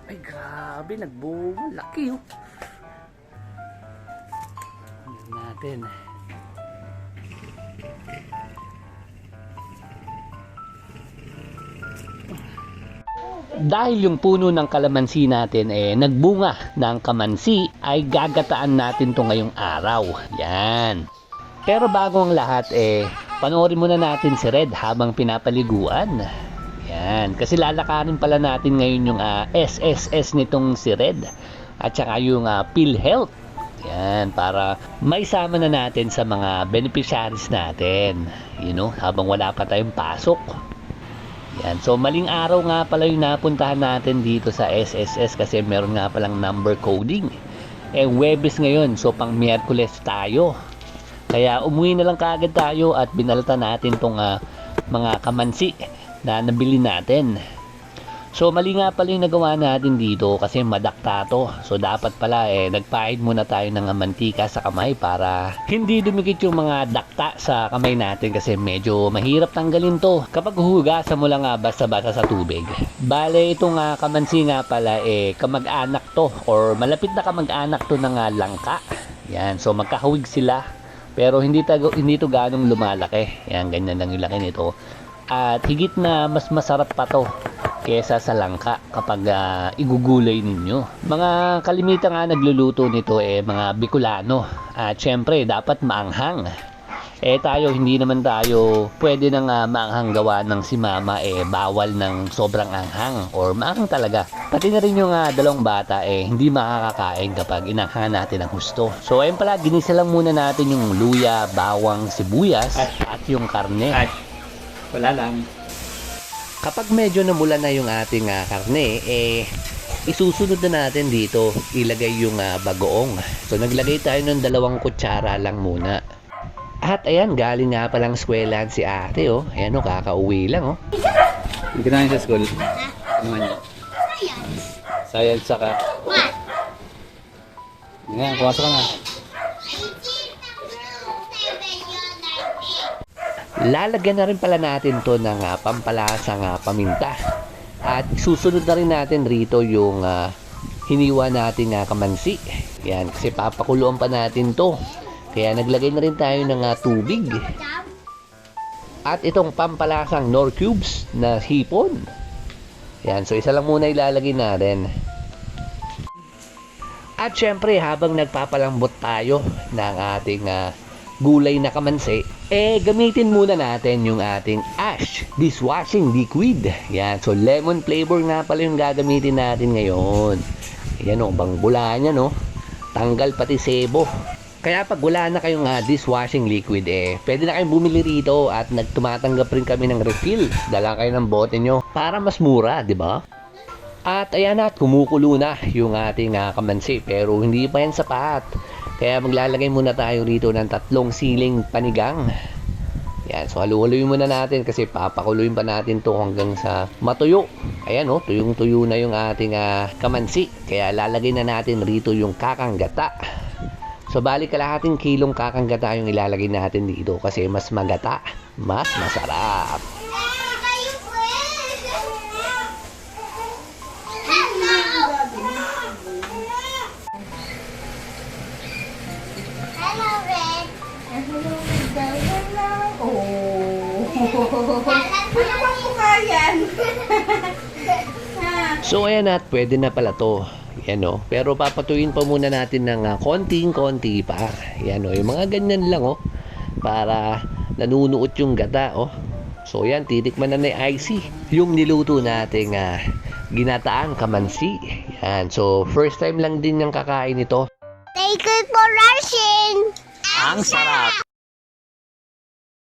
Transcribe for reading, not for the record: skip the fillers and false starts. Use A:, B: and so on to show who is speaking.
A: Ay, grabe, nagbunga. Laki, oh. Tingnan natin. Dahil yung puno ng kalamansi natin nagbunga ng kamansi, ay gagataan natin to ngayong araw. Yan. Pero bago ang lahat panoorin muna natin si Red habang pinapaliguan. Yan. Kasi lalakarin pala natin ngayon yung SSS nitong si Red at saka yung PhilHealth. Yan, para maisama na natin sa mga beneficiaries natin. Habang wala pa tayong pasok. Yan. So maling araw nga pala yung napuntahan natin dito sa SSS kasi meron nga palang number coding. Webes ngayon, so pang Miyerkules tayo. Kaya umuwi na lang kaagad tayo at binalta natin tong mga kamansi na nabili natin. So mali nga pala yung nagawa natin dito kasi madakta to. So dapat pala nagpahid muna tayo ng mantika sa kamay para hindi dumikit yung mga dakta sa kamay natin kasi medyo mahirap tanggalin to kapag huhugasan mo lang basta-basta sa tubig. Bale itong kamansi nga pala kamag-anak to or malapit na kamag-anak to ng langka. Yan, so magkahawig sila pero hindi to ganong lumalaki. Yan, ganyan lang yung laki nito. At higit na mas masarap pa to kesa sa langka kapag igugulay ninyo. Mga kalimitan nga nagluluto nito mga Bicolano. At syempre dapat maanghang. Tayo hindi naman tayo pwede nang maanghang gawa ng si mama bawal ng sobrang anghang or maanghang talaga. Pati na rin yung dalawang bata hindi makakakain kapag inanghangan natin ang husto. So ayun pala, ginisa lang muna natin yung luya, bawang, sibuyas at yung karne.
B: Wala lang.
A: Kapag medyo namula na yung ating karne, isusunod na natin dito, ilagay yung bagoong. So naglagay tayo ng 2 kutsara lang muna. At ayan, galing nga palang eskwelahan si ate, oh. Ayan, oh, kakauwi lang, oh.
B: Hindi ka na sa school. Ano nga niya? Science saka. Yan, pumasok ka na.
A: Lalagyan na rin pala natin to ng pampalasang paminta. At susunod na rin natin rito yung hiniwa natin kamansi. Yan, kasi papakuluan pa natin to. Kaya naglagay na rin tayo ng tubig. At itong pampalasang Knorr cubes na hipon. Yan, so isa lang muna ilalagay natin. At syempre habang nagpapalambot tayo ng ating gulay na kamansi, gamitin muna natin yung ating Ash dishwashing liquid. Yan, so lemon flavor nga pala yung gagamitin natin ngayon. Yan o, bang bula niya, no? Tanggal pati sebo. Kaya pag wala na kayong dishwashing liquid, pwede na kayong bumili rito at nagtumatanggap rin kami ng refill. Dala kayo ng bote nyo para mas mura, di ba? At ayan na, kumukulo na yung ating kamansi pero hindi pa yan sapat. Kaya maglalagay muna tayo rito ng 3 siling panigang. Yan, so halu-haluin muna natin kasi papakuluin pa natin to hanggang sa matuyo. Ayan, oh, tuyong-tuyo na yung ating kamansi. Kaya lalagay na natin rito yung kakang gata. So bali kalahating kilong kakang gata yung ilalagay natin dito kasi mas magata, mas masarap. So ayan at pwede na pala to. Yan o. Pero papatuyin pa muna natin ng konting-konti pa. Yan o. Yung mga ganyan lang o. Para nanunuot yung gata o. So yan, titikman na ni Icy yung niluto nating ginataang kamansi. Yan. So first time lang din yung kakain ito.
C: Thank you for rushing.
A: Ang sarap!